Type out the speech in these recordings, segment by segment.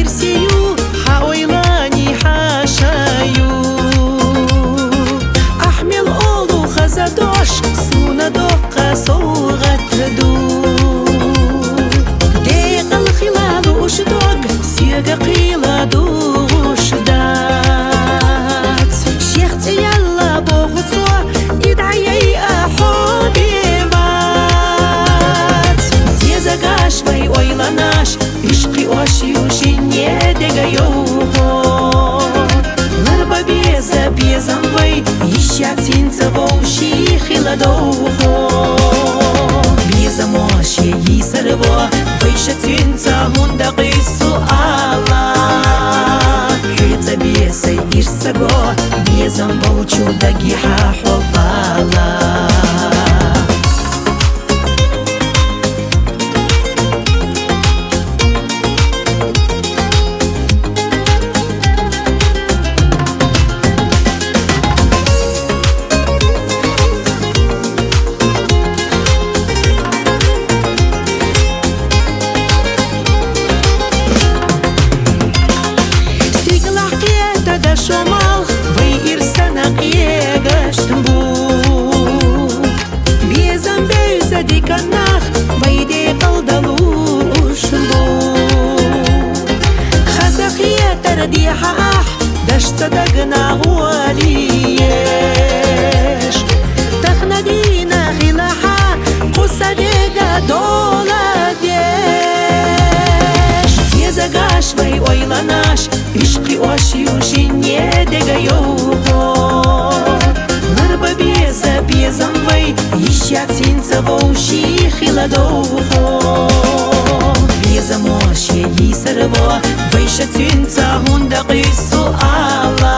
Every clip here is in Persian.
إرسيو حاويلاني حاشايو أحمل أولو خزدوش سونا دوقة صوغة دو ديق الخلال وشدوق سيقى قيلة دوش دات شيختي يلا بوغطوة يدعي أحبيبات زيزاقاش وي ويلاناش عشقي واشيوشي недегайоho Ларба безом вой ищатинца воуши хиладоho Безомоши исарво вайшатинца хундaqi суала Хица бесай ирсаго безом воучу дагиха хопала شمال وی ارسنق یگشتم بو بیزم بیزه دیکنخ وی دی قلدلوشتم بو خزخیه تردیحه اح دشت دگنا غوالیش تخندینا خیلحه قصه دیگه دولدیش زیزگاش وی ویلاناش عشقي واشيوشي недегайоho Ларба безом вой ищатинца воуши хиладоho Безомоши исарво вайшатинца хундaqi суала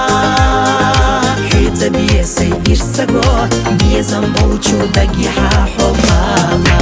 Хица бесай ирсаго безом воучу дагиха хопала